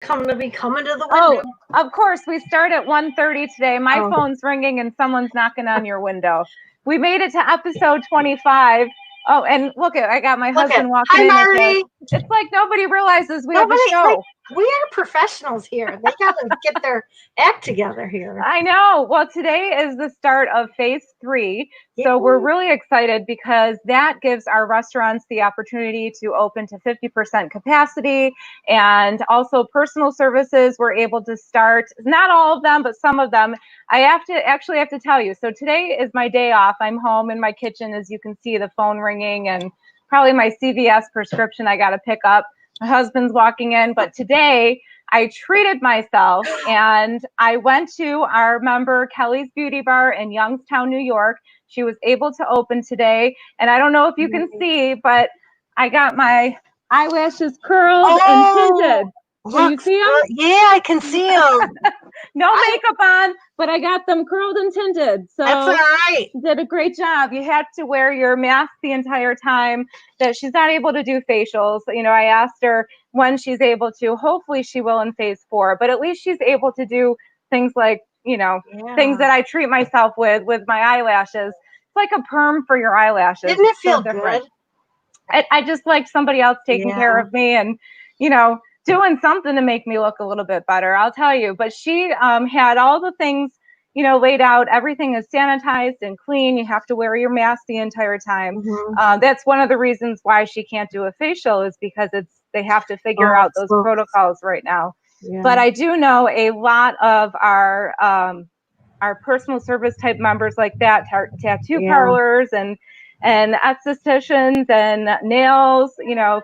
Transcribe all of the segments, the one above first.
coming to the window. Oh, of course. We start at 1:30 today. My phone's ringing and someone's knocking on your window. We made it to episode 25. Oh, and look, I got my husband walking in. Hi, Marty. It's like nobody realizes we have a show. Like, we are professionals here. They got to get their act together here. I know. Well, today is the start of phase 3. So we're really excited because that gives our restaurants the opportunity to open to 50% capacity, and also personal services we're able to start. Not all of them, but some of them. I have to tell you. So today is my day off. I'm home in my kitchen. As you can see, the phone ringing and probably my CVS prescription I got to pick up. My husband's walking in, but today I treated myself and I went to our member Kelly's Beauty Bar in Youngstown, New York. She was able to open today, and I don't know if you can see, but I got my eyelashes curled and tinted. Can you see them? Yeah, I can see them. No makeup on, but I got them curled and tinted. So that's all right. Did a great job. You had to wear your mask the entire time. That she's not able to do facials. You know, I asked her when she's able to. Hopefully she will in phase 4, but at least she's able to do things like, you know, things that I treat myself with my eyelashes. It's like a perm for your eyelashes. Didn't it feel good? I just like somebody else taking care of me and, you know, doing something to make me look a little bit better, I'll tell you. But she had all the things, you know, laid out. Everything is sanitized and clean. You have to wear your mask the entire time. That's one of the reasons why she can't do a facial, is because they have to figure out those protocols right now. But I do know a lot of our personal service type members like that, tattoo parlors and estheticians and nails, you know.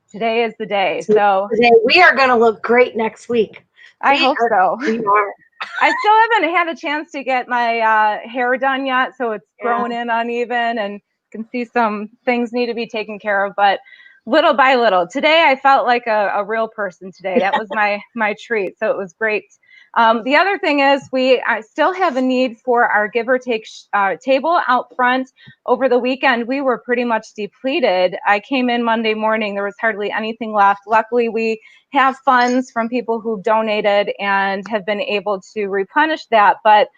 Today is the day. So we are going to look great next week. I hope so. We are. I still haven't had a chance to get my hair done yet, so it's growing in uneven, and you can see some things need to be taken care of. But little by little, today I felt like a real person today. That was my treat. So it was great. The other thing is I still have a need for our give or take table out front. Over the weekend, we were pretty much depleted. I came in Monday morning. There was hardly anything left. Luckily, we have funds from people who've donated and have been able to replenish that. But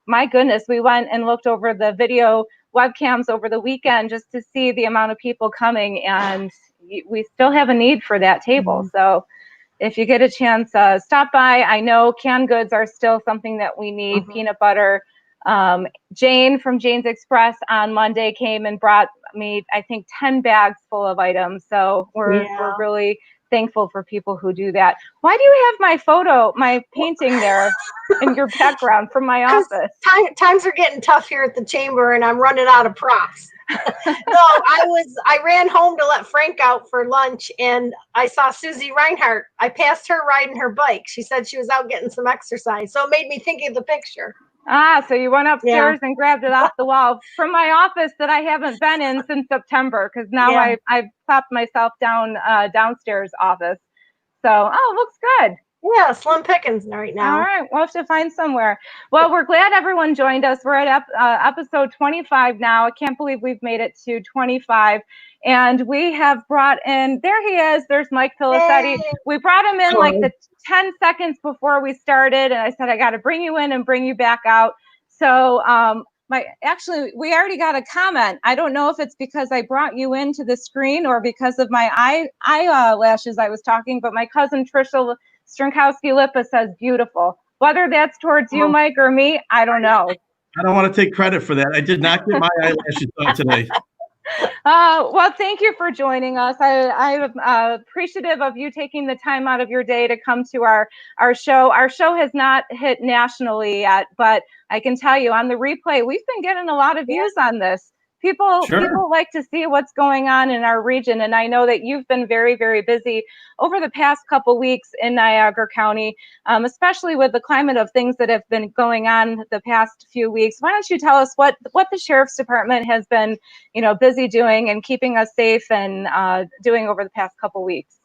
my goodness, we went and looked over the video webcams over the weekend just to see the amount of people coming, and we still have a need for that table. So if you get a chance, stop by. I know canned goods are still something that we need. Peanut butter. Jane from Jane's Express on Monday came and brought me, I think, 10 bags full of items. So we're really thankful for people who do that. Why do you have my painting there in your background from my office? Times are getting tough here at the chamber, and I'm running out of props. No, I ran home to let Frank out for lunch, and I saw Susie Reinhardt. I passed her riding her bike. She said she was out getting some exercise. So it made me think of the picture. So you went upstairs and grabbed it off the wall from my office that I haven't been in since September, because now I've plopped myself down downstairs office. So, it looks good. Yeah, slim pickings right now. All right, we'll have to find somewhere. Well, we're glad everyone joined us. We're at episode 25 now. I can't believe we've made it to 25. And we have brought in, there he is, there's Mike Filicetti. Hey. We brought him in like the 10 seconds before we started. And I said, I got to bring you in and bring you back out. So we already got a comment. I don't know if it's because I brought you into the screen or because of my eyelashes I was talking, but my cousin Trisha Strinkowski-Lipa says beautiful. Whether that's towards you, Mike, or me, I don't know. I don't want to take credit for that. I did not get my eyelashes done today. Well, thank you for joining us. I'm appreciative of you taking the time out of your day to come to our show. Our show has not hit nationally yet, but I can tell you on the replay, we've been getting a lot of views on this. People like to see what's going on in our region, and I know that you've been very, very busy over the past couple weeks in Niagara County, especially with the climate of things that have been going on the past few weeks. Why don't you tell us what the Sheriff's Department has been, busy doing and keeping us safe and doing over the past couple weeks?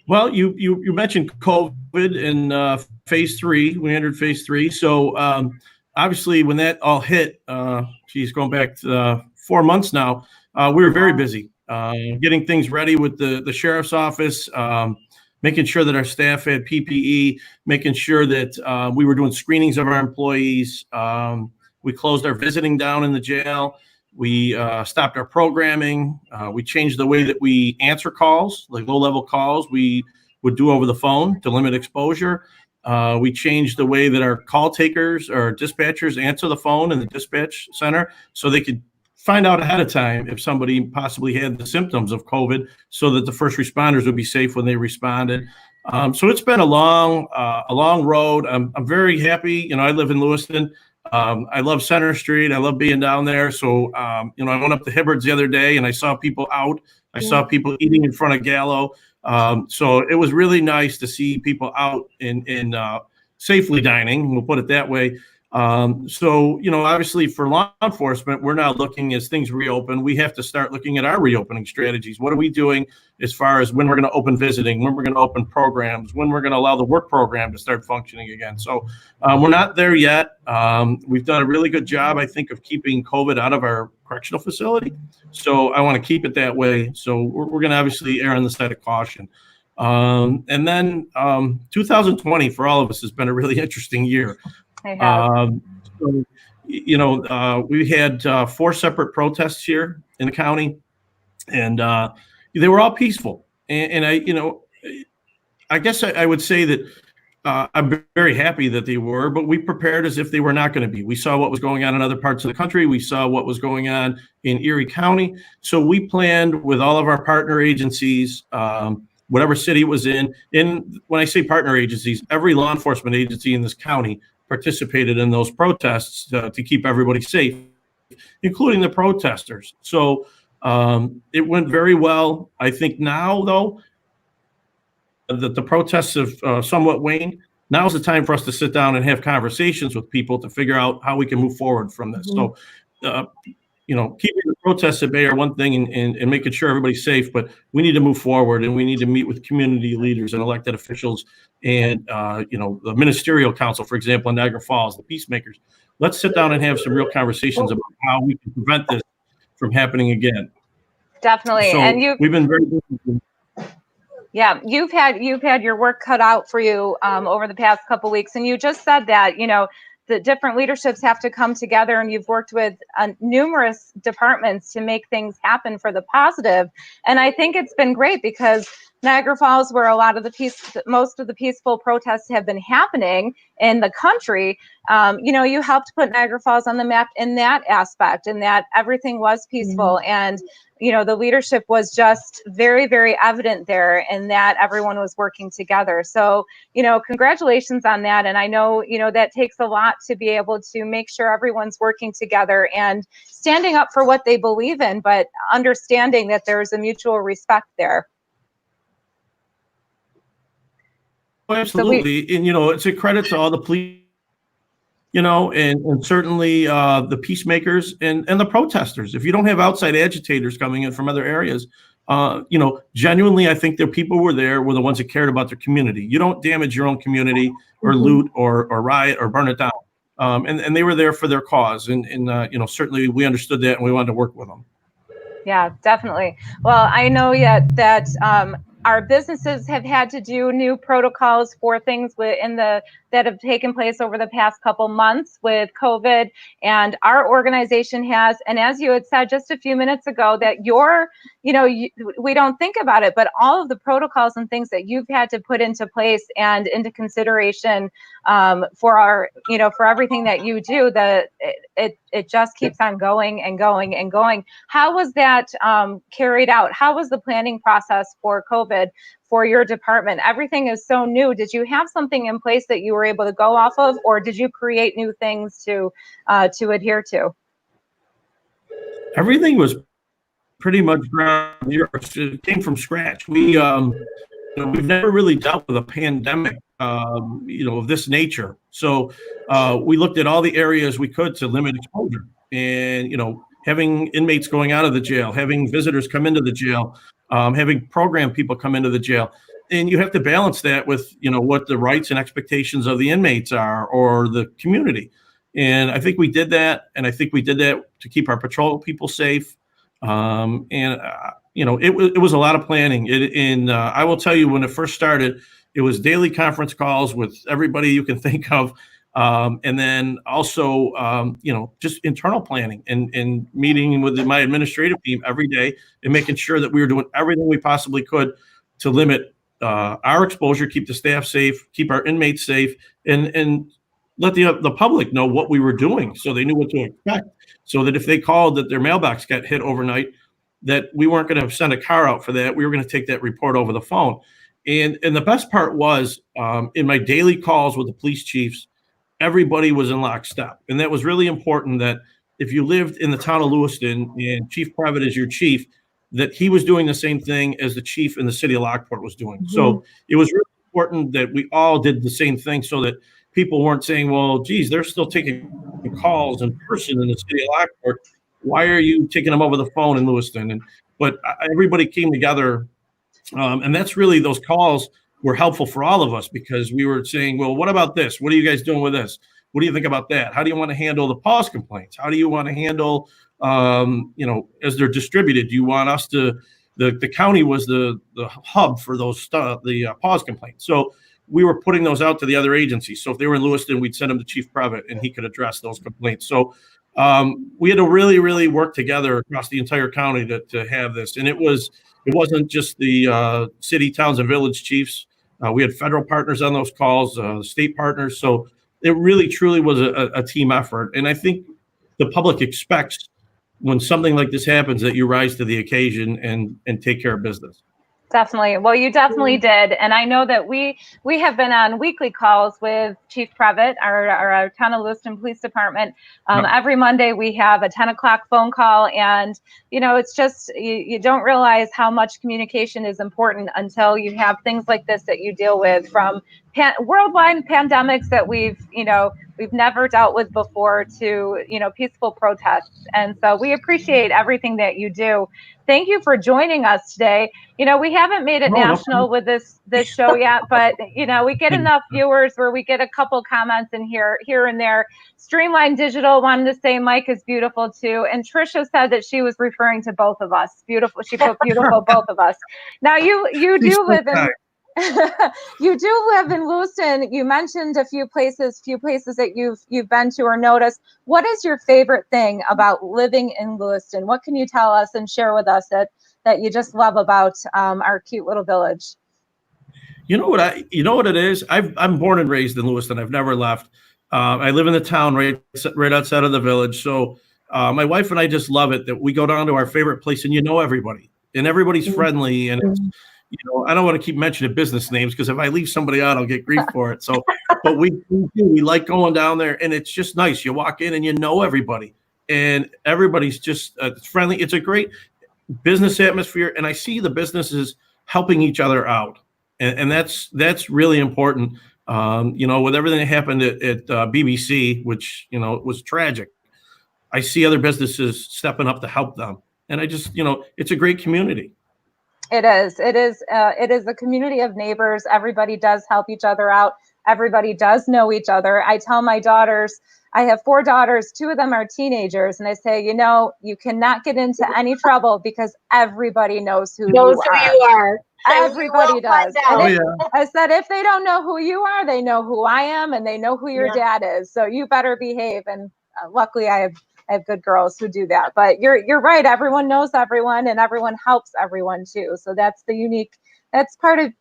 Well, you mentioned COVID in phase 3. We entered phase 3, so obviously when that all hit, going back to 4 months now, we were very busy getting things ready with the sheriff's office. making sure that our staff had PPE, making sure that we were doing screenings of our employees. We closed our visiting down in the jail. We stopped our programming. We changed the way that we answer calls, like low-level calls we would do over the phone to limit exposure. We changed the way that our call takers or dispatchers answer the phone in the dispatch center so they could find out ahead of time if somebody possibly had the symptoms of COVID so that the first responders would be safe when they responded. So it's been a long road. I'm very happy. I live in Lewiston. I love Center Street. I love being down there. So, I went up to Hibbards the other day and I saw people out. I saw people eating in front of Gallo. So it was really nice to see people out in safely dining. We'll put it that way. So, obviously for law enforcement, we're now looking as things reopen. We have to start looking at our reopening strategies. What are we doing as far as when we're going to open visiting, when we're going to open programs, when we're going to allow the work program to start functioning again? So we're not there yet. We've done a really good job, I think, of keeping COVID out of our correctional facility. So I want to keep it that way. So we're going to obviously err on the side of caution. And then 2020 for all of us has been a really interesting year. So, we had 4 separate protests here in the county, and they were all peaceful. And I guess I would say that I'm very happy that they were, but we prepared as if they were not going to be. We saw what was going on in other parts of the country. We saw what was going on in Erie County. So we planned with all of our partner agencies, whatever city it was in. And when I say partner agencies, every law enforcement agency in this county participated in those protests to keep everybody safe, including the protesters. So it went very well. I think now, though, that the protests have somewhat waned. Now's the time for us to sit down and have conversations with people to figure out how we can move forward from this. So, keeping the protests at bay are one thing and making sure everybody's safe, but we need to move forward and we need to meet with community leaders and elected officials and, the ministerial council, for example, in Niagara Falls, the peacemakers. Let's sit down and have some real conversations about how we can prevent this from happening again. Definitely. So and we've been very busy. Yeah, you've had your work cut out for you over the past couple weeks, and you just said that the different leaderships have to come together, and you've worked with numerous departments to make things happen for the positive. And I think it's been great because Niagara Falls, where a lot of most of the peaceful protests have been happening in the country, you helped put Niagara Falls on the map in that aspect, and that everything was peaceful. And the leadership was just very, very evident there, and that everyone was working together. So, congratulations on that. And I know, that takes a lot to be able to make sure everyone's working together and standing up for what they believe in, but understanding that there's a mutual respect there. Oh, absolutely. And, it's a credit to all the police, and certainly the peacemakers and the protesters. If you don't have outside agitators coming in from other areas, genuinely, I think the people who were there were the ones that cared about their community. You don't damage your own community or loot or riot or burn it down. And they were there for their cause. And certainly we understood that and we wanted to work with them. Yeah, definitely. Well, I know that our businesses have had to do new protocols for things that have taken place over the past couple months with COVID, and our organization has. And as you had said just a few minutes ago, that we don't think about it, but all of the protocols and things that you've had to put into place and into consideration for everything that you do, it just keeps on going and going and going. How was that carried out? How was the planning process for COVID for your department? Everything is so new. Did you have something in place that you were able to go off of, or did you create new things to adhere to? Everything was pretty much ground zero. It came from scratch. We've never really dealt with a pandemic, of this nature. So we looked at all the areas we could to limit exposure, and having inmates going out of the jail, having visitors come into the jail, having program people come into the jail. And you have to balance that with, what the rights and expectations of the inmates are or the community. And I think we did that. And I think we did that to keep our patrol people safe. It was a lot of planning. I will tell you, when it first started, it was daily conference calls with everybody you can think of. And then also, just internal planning and meeting with my administrative team every day and making sure that we were doing everything we possibly could to limit our exposure, keep the staff safe, keep our inmates safe, and let the public know what we were doing so they knew what to expect. So that if they called that their mailbox got hit overnight, that we weren't going to send a car out for that. We were going to take that report over the phone. And the best part was, in my daily calls with the police chiefs, everybody was in lockstep. And that was really important, that if you lived in the town of Lewiston and Chief Private is your chief, that he was doing the same thing as the chief in the city of Lockport was doing. Mm-hmm. So it was really important that we all did the same thing, so that people weren't saying, well, geez, they're still taking calls in person in the city of Lockport. Why are you taking them over the phone in Lewiston? But everybody came together. And that's really, those calls were helpful for all of us, because we were saying, well, what about this? What are you guys doing with this? What do you think about that? How do you want to handle the pause complaints? How do you want to handle, as they're distributed? Do you want us to, the county was the hub for those the pause complaints. So we were putting those out to the other agencies. So if they were in Lewiston, we'd send them to Chief Private and he could address those complaints. So we had to really, really work together across the entire county to have this. And it wasn't just the city, towns, and village chiefs. We had federal partners on those calls, state partners. So it really, truly was a team effort. And I think the public expects, when something like this happens, that you rise to the occasion and take care of business. Definitely. Well, you definitely did. And I know that we have been on weekly calls with Chief Previtt, our town of Lewiston Police Department. Every Monday we have a 10 o'clock phone call. And, it's just, you don't realize how much communication is important until you have things like this that you deal with, from worldwide pandemics that we've never dealt with before, to, peaceful protests. And so we appreciate everything that you do. Thank you for joining us today. We haven't made it national with this show yet, but we get enough viewers where we get a couple comments in here and there. Streamline Digital wanted to say Mike is beautiful too, and Trisha said that she was referring to both of us. Beautiful. She put beautiful both of us. Now you do live in. You do live in Lewiston. You mentioned a few places that you've been to or noticed. What is your favorite thing about living in Lewiston? What can you tell us and share with us that you just love about our cute little village? You know what it is? I'm born and raised in Lewiston. I've never left. I live in the town right outside of the village. So my wife and I just love it that we go down to our favorite place, and everybody, and everybody's friendly, and it's, I don't want to keep mentioning business names, because if I leave somebody out, I'll get grief for it. So, but we like going down there, and it's just nice. You walk in and everybody, and everybody's just friendly. It's a great business atmosphere, and I see the businesses helping each other out, and that's really important. With everything that happened at BBC, which was tragic, I see other businesses stepping up to help them, and I just it's a great community. It is a community of neighbors. Everybody does help each other out. Everybody does know each other. I tell my daughters, I have 4 daughters, 2 of them are teenagers, and I say, you cannot get into any trouble because everybody knows who you are. Everybody does. Oh, yeah. I said, if they don't know who you are, they know who I am, and they know who your dad is. So you better behave. And luckily, I have good girls who do that. But you're right. Everyone knows everyone, and everyone helps everyone too. So that's that's part of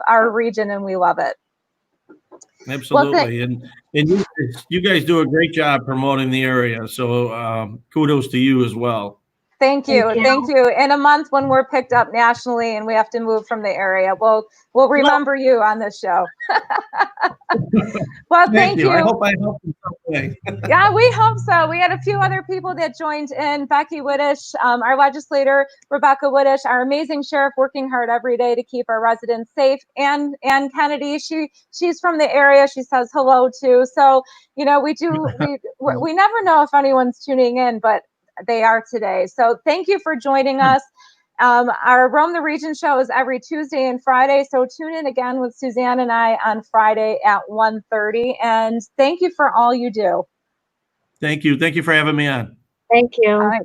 our region, and we love it. Absolutely. Well, and you guys do a great job promoting the area. So kudos to you as well. Thank you. In a month, when we're picked up nationally and we have to move from the area, we'll remember you on this show. Well, thank you. I hope I helped in some way. Yeah, we hope so. We had a few other people that joined in. Becky Whittish, our legislator, Rebecca Whittish, our amazing sheriff, working hard every day to keep our residents safe. And Kennedy, she's from the area. She says hello too. So, we never know if anyone's tuning in, but they are today. So thank you for joining us. Our Roam the Region show is every Tuesday and Friday. So tune in again with Suzanne and I on Friday at 1:30. And thank you for all you do. Thank you. Thank you for having me on. Thank you. All right.